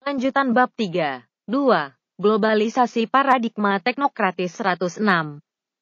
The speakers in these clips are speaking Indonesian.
Lanjutan bab 3. 2. Globalisasi paradigma teknokratis 106.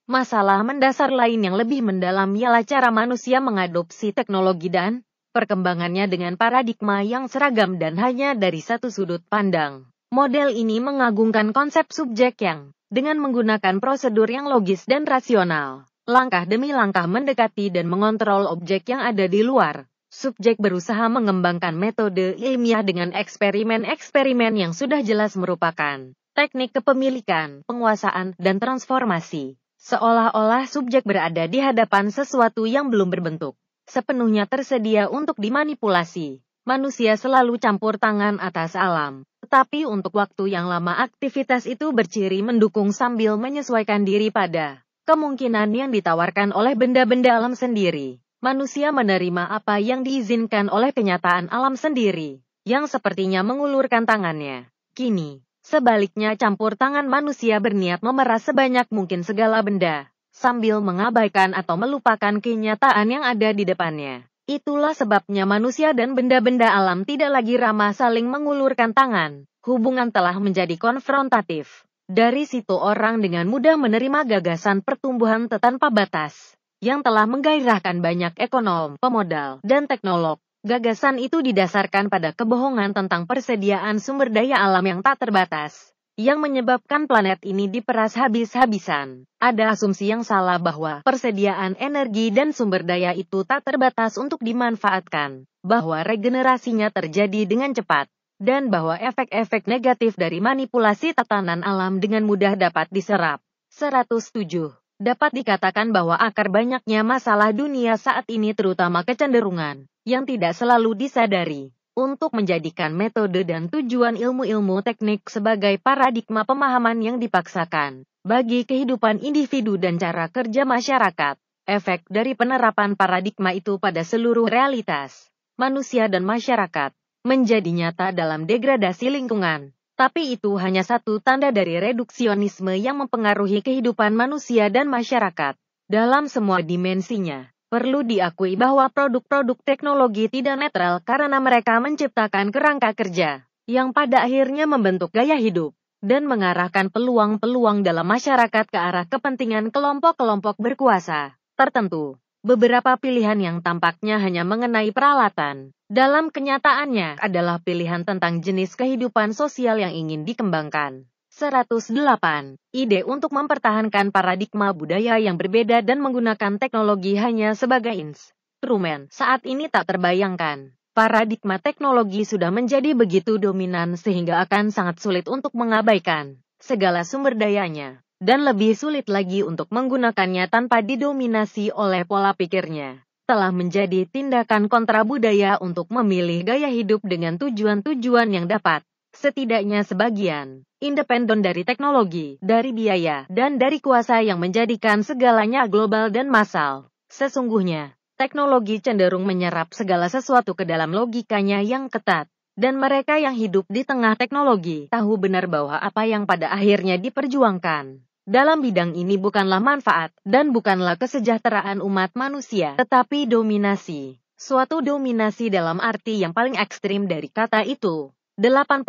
Masalah mendasar lain yang lebih mendalam ialah cara manusia mengadopsi teknologi dan perkembangannya dengan paradigma yang seragam dan hanya dari satu sudut pandang. Model ini mengagungkan konsep subjek yang, dengan menggunakan prosedur yang logis dan rasional, langkah demi langkah mendekati dan mengontrol objek yang ada di luar. Subjek berusaha mengembangkan metode ilmiah dengan eksperimen-eksperimen yang sudah jelas merupakan teknik kepemilikan, penguasaan, dan transformasi. Seolah-olah subjek berada di hadapan sesuatu yang belum berbentuk, sepenuhnya tersedia untuk dimanipulasi. Manusia selalu campur tangan atas alam, tetapi untuk waktu yang lama aktivitas itu berciri mendukung sambil menyesuaikan diri pada kemungkinan yang ditawarkan oleh benda-benda alam sendiri. Manusia menerima apa yang diizinkan oleh kenyataan alam sendiri, yang sepertinya mengulurkan tangannya. Kini, sebaliknya campur tangan manusia berniat memeras sebanyak mungkin segala benda, sambil mengabaikan atau melupakan kenyataan yang ada di depannya. Itulah sebabnya manusia dan benda-benda alam tidak lagi ramah saling mengulurkan tangan. Hubungan telah menjadi konfrontatif. Dari situ orang dengan mudah menerima gagasan pertumbuhan tanpa batas yang telah menggairahkan banyak ekonom, pemodal, dan teknolog. Gagasan itu didasarkan pada kebohongan tentang persediaan sumber daya alam yang tak terbatas, yang menyebabkan planet ini diperas habis-habisan. Ada asumsi yang salah bahwa persediaan energi dan sumber daya itu tak terbatas untuk dimanfaatkan, bahwa regenerasinya terjadi dengan cepat, dan bahwa efek-efek negatif dari manipulasi tatanan alam dengan mudah dapat diserap. 107. Dapat dikatakan bahwa akar banyaknya masalah dunia saat ini terutama kecenderungan, yang tidak selalu disadari, untuk menjadikan metode dan tujuan ilmu-ilmu teknik sebagai paradigma pemahaman yang dipaksakan, bagi kehidupan individu dan cara kerja masyarakat. Efek dari penerapan paradigma itu pada seluruh realitas, manusia dan masyarakat, menjadi nyata dalam degradasi lingkungan. Tapi itu hanya satu tanda dari reduksionisme yang mempengaruhi kehidupan manusia dan masyarakat. Dalam semua dimensinya, perlu diakui bahwa produk-produk teknologi tidak netral karena mereka menciptakan kerangka kerja, yang pada akhirnya membentuk gaya hidup, dan mengarahkan peluang-peluang dalam masyarakat ke arah kepentingan kelompok-kelompok berkuasa tertentu. Beberapa pilihan yang tampaknya hanya mengenai peralatan, dalam kenyataannya adalah pilihan tentang jenis kehidupan sosial yang ingin dikembangkan. 108. Ide untuk mempertahankan paradigma budaya yang berbeda dan menggunakan teknologi hanya sebagai instrumen saat ini tak terbayangkan. Paradigma teknologi sudah menjadi begitu dominan sehingga akan sangat sulit untuk mengabaikan segala sumber dayanya. Dan lebih sulit lagi untuk menggunakannya tanpa didominasi oleh pola pikirnya. Telah menjadi tindakan kontra budaya untuk memilih gaya hidup dengan tujuan-tujuan yang dapat, setidaknya sebagian, independen dari teknologi, dari biaya, dan dari kuasa yang menjadikan segalanya global dan massal. Sesungguhnya, teknologi cenderung menyerap segala sesuatu ke dalam logikanya yang ketat. Dan mereka yang hidup di tengah teknologi tahu benar bahwa apa yang pada akhirnya diperjuangkan dalam bidang ini bukanlah manfaat, dan bukanlah kesejahteraan umat manusia, tetapi dominasi. Suatu dominasi dalam arti yang paling ekstrim dari kata itu. 87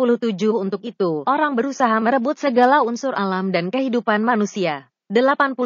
Untuk itu, orang berusaha merebut segala unsur alam dan kehidupan manusia. 88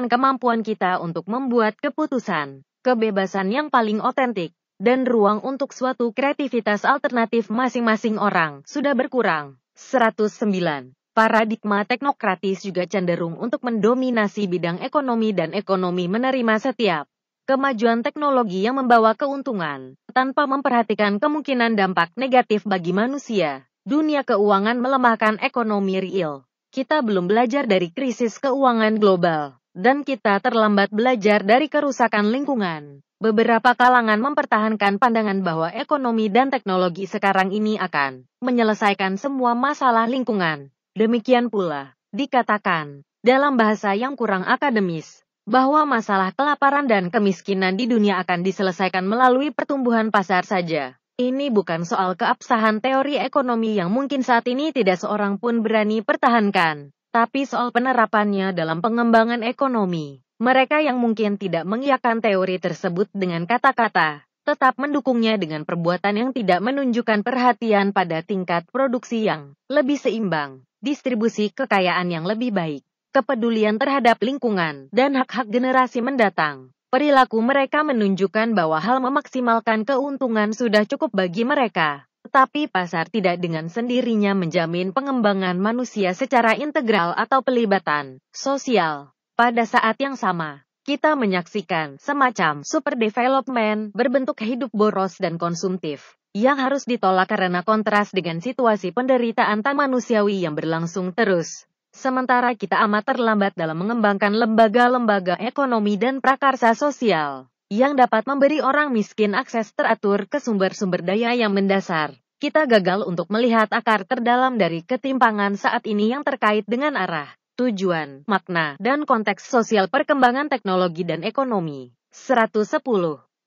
Kemampuan kita untuk membuat keputusan, kebebasan yang paling otentik, dan ruang untuk suatu kreativitas alternatif masing-masing orang, sudah berkurang. 109. Paradigma teknokratis juga cenderung untuk mendominasi bidang ekonomi dan ekonomi menerima setiap kemajuan teknologi yang membawa keuntungan, tanpa memperhatikan kemungkinan dampak negatif bagi manusia. Dunia keuangan melemahkan ekonomi real. Kita belum belajar dari krisis keuangan global, dan kita terlambat belajar dari kerusakan lingkungan. Beberapa kalangan mempertahankan pandangan bahwa ekonomi dan teknologi sekarang ini akan menyelesaikan semua masalah lingkungan. Demikian pula, dikatakan, dalam bahasa yang kurang akademis, bahwa masalah kelaparan dan kemiskinan di dunia akan diselesaikan melalui pertumbuhan pasar saja. Ini bukan soal keabsahan teori ekonomi yang mungkin saat ini tidak seorang pun berani pertahankan, tapi soal penerapannya dalam pengembangan ekonomi. Mereka yang mungkin tidak mengiyakan teori tersebut dengan kata-kata tetap mendukungnya dengan perbuatan yang tidak menunjukkan perhatian pada tingkat produksi yang lebih seimbang, distribusi kekayaan yang lebih baik, kepedulian terhadap lingkungan, dan hak-hak generasi mendatang. Perilaku mereka menunjukkan bahwa hal memaksimalkan keuntungan sudah cukup bagi mereka. Tetapi pasar tidak dengan sendirinya menjamin pengembangan manusia secara integral atau pelibatan sosial. Pada saat yang sama, kita menyaksikan semacam super development berbentuk hidup boros dan konsumtif, yang harus ditolak karena kontras dengan situasi penderitaan tak manusiawi yang berlangsung terus. Sementara kita amat terlambat dalam mengembangkan lembaga-lembaga ekonomi dan prakarsa sosial, yang dapat memberi orang miskin akses teratur ke sumber-sumber daya yang mendasar. Kita gagal untuk melihat akar terdalam dari ketimpangan saat ini yang terkait dengan arah, tujuan, makna, dan konteks sosial perkembangan teknologi dan ekonomi. 110.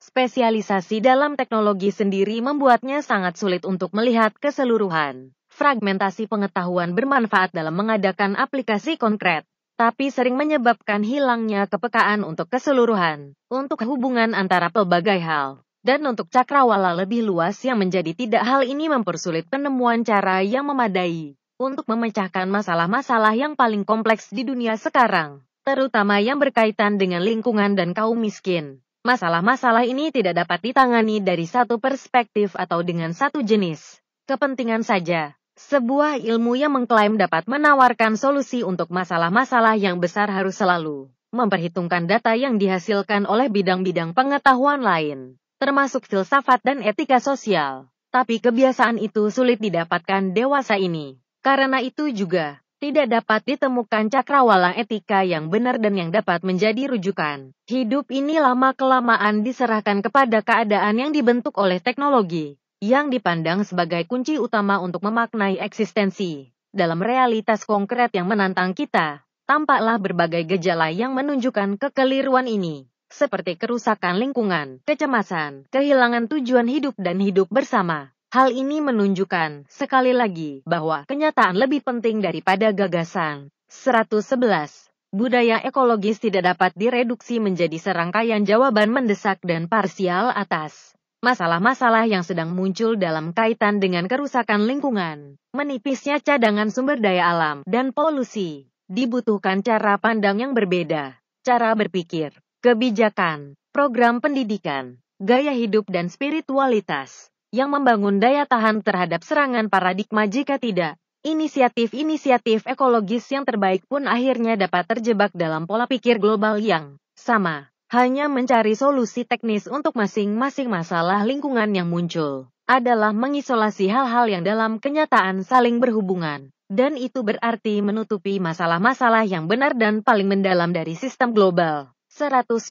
Spesialisasi dalam teknologi sendiri membuatnya sangat sulit untuk melihat keseluruhan. Fragmentasi pengetahuan bermanfaat dalam mengadakan aplikasi konkret, tapi sering menyebabkan hilangnya kepekaan untuk keseluruhan, untuk hubungan antara pelbagai hal, dan untuk cakrawala lebih luas yang menjadi tidak. Hal ini mempersulit penemuan cara yang memadai untuk memecahkan masalah-masalah yang paling kompleks di dunia sekarang, terutama yang berkaitan dengan lingkungan dan kaum miskin. Masalah-masalah ini tidak dapat ditangani dari satu perspektif atau dengan satu jenis kepentingan saja. Sebuah ilmu yang mengklaim dapat menawarkan solusi untuk masalah-masalah yang besar harus selalu memperhitungkan data yang dihasilkan oleh bidang-bidang pengetahuan lain, termasuk filsafat dan etika sosial. Tapi kebiasaan itu sulit didapatkan dewasa ini. Karena itu juga, tidak dapat ditemukan cakrawala etika yang benar dan yang dapat menjadi rujukan. Hidup ini lama-kelamaan diserahkan kepada keadaan yang dibentuk oleh teknologi, yang dipandang sebagai kunci utama untuk memaknai eksistensi. Dalam realitas konkret yang menantang kita, tampaklah berbagai gejala yang menunjukkan kekeliruan ini, seperti kerusakan lingkungan, kecemasan, kehilangan tujuan hidup dan hidup bersama. Hal ini menunjukkan, sekali lagi, bahwa kenyataan lebih penting daripada gagasan. 111. Budaya ekologis tidak dapat direduksi menjadi serangkaian jawaban mendesak dan parsial atas masalah-masalah yang sedang muncul dalam kaitan dengan kerusakan lingkungan, menipisnya cadangan sumber daya alam, dan polusi. Dibutuhkan cara pandang yang berbeda, cara berpikir, kebijakan, program pendidikan, gaya hidup dan spiritualitas, yang membangun daya tahan terhadap serangan paradigma. Jika tidak, inisiatif-inisiatif ekologis yang terbaik pun akhirnya dapat terjebak dalam pola pikir global yang sama. Hanya mencari solusi teknis untuk masing-masing masalah lingkungan yang muncul, adalah mengisolasi hal-hal yang dalam kenyataan saling berhubungan, dan itu berarti menutupi masalah-masalah yang benar dan paling mendalam dari sistem global. 112.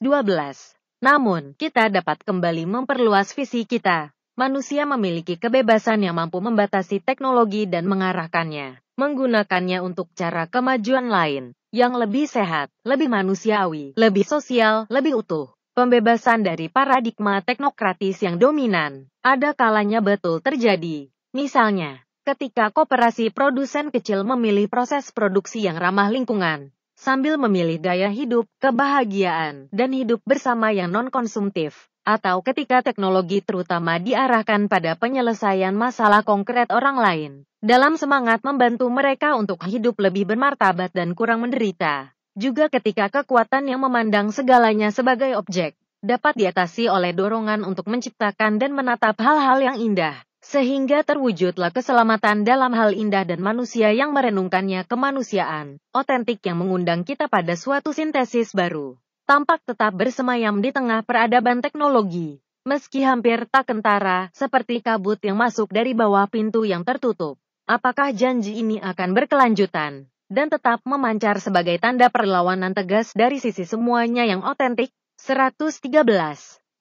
Namun, kita dapat kembali memperluas visi kita. Manusia memiliki kebebasan yang mampu membatasi teknologi dan mengarahkannya, menggunakannya untuk cara kemajuan lain, yang lebih sehat, lebih manusiawi, lebih sosial, lebih utuh. Pembebasan dari paradigma teknokratis yang dominan, ada kalanya betul terjadi. Misalnya, ketika koperasi produsen kecil memilih proses produksi yang ramah lingkungan, sambil memilih gaya hidup, kebahagiaan, dan hidup bersama yang non-konsumtif. Atau ketika teknologi terutama diarahkan pada penyelesaian masalah konkret orang lain, dalam semangat membantu mereka untuk hidup lebih bermartabat dan kurang menderita. Juga ketika kekuatan yang memandang segalanya sebagai objek, dapat diatasi oleh dorongan untuk menciptakan dan menatap hal-hal yang indah, sehingga terwujudlah keselamatan dalam hal indah dan manusia yang merenungkannya. Kemanusiaan otentik yang mengundang kita pada suatu sintesis baru, tampak tetap bersemayam di tengah peradaban teknologi, meski hampir tak kentara, seperti kabut yang masuk dari bawah pintu yang tertutup. Apakah janji ini akan berkelanjutan, dan tetap memancar sebagai tanda perlawanan tegas dari sisi semuanya yang otentik? 113.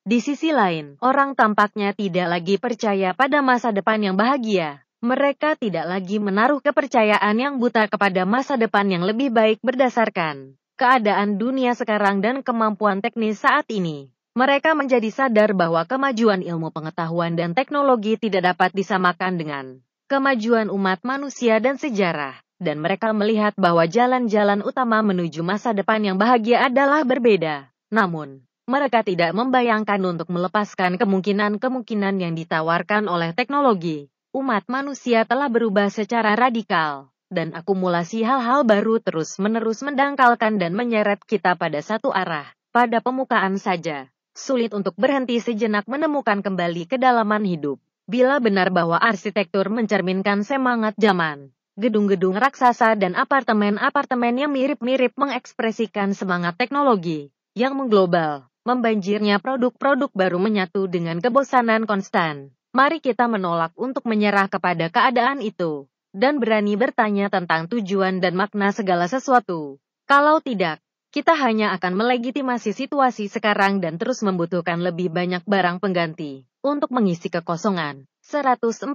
Di sisi lain, orang tampaknya tidak lagi percaya pada masa depan yang bahagia. Mereka tidak lagi menaruh kepercayaan yang buta kepada masa depan yang lebih baik berdasarkan keadaan dunia sekarang dan kemampuan teknis saat ini. Mereka menjadi sadar bahwa kemajuan ilmu pengetahuan dan teknologi tidak dapat disamakan dengan kemajuan umat manusia dan sejarah, dan mereka melihat bahwa jalan-jalan utama menuju masa depan yang bahagia adalah berbeda. Namun, Mereka tidak membayangkan untuk melepaskan kemungkinan-kemungkinan yang ditawarkan oleh teknologi. Umat manusia telah berubah secara radikal, dan akumulasi hal-hal baru terus-menerus mendangkalkan dan menyeret kita pada satu arah. Pada permukaan saja, sulit untuk berhenti sejenak menemukan kembali kedalaman hidup. Bila benar bahwa arsitektur mencerminkan semangat zaman, gedung-gedung raksasa dan apartemen-apartemen yang mirip-mirip mengekspresikan semangat teknologi yang mengglobal, membanjirnya produk-produk baru menyatu dengan kebosanan konstan. Mari kita menolak untuk menyerah kepada keadaan itu, dan berani bertanya tentang tujuan dan makna segala sesuatu. Kalau tidak, kita hanya akan melegitimasi situasi sekarang dan terus membutuhkan lebih banyak barang pengganti untuk mengisi kekosongan. 114.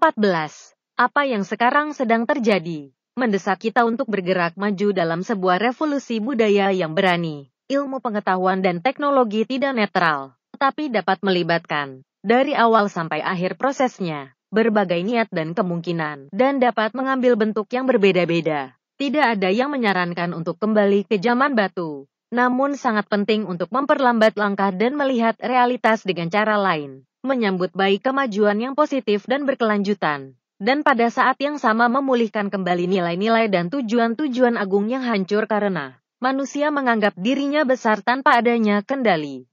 Apa yang sekarang sedang terjadi, mendesak kita untuk bergerak maju dalam sebuah revolusi budaya yang berani. Ilmu pengetahuan dan teknologi tidak netral, tetapi dapat melibatkan, dari awal sampai akhir prosesnya, berbagai niat dan kemungkinan, dan dapat mengambil bentuk yang berbeda-beda. Tidak ada yang menyarankan untuk kembali ke zaman batu, namun sangat penting untuk memperlambat langkah dan melihat realitas dengan cara lain, menyambut baik kemajuan yang positif dan berkelanjutan, dan pada saat yang sama memulihkan kembali nilai-nilai dan tujuan-tujuan agung yang hancur karena manusia menganggap dirinya besar tanpa adanya kendali.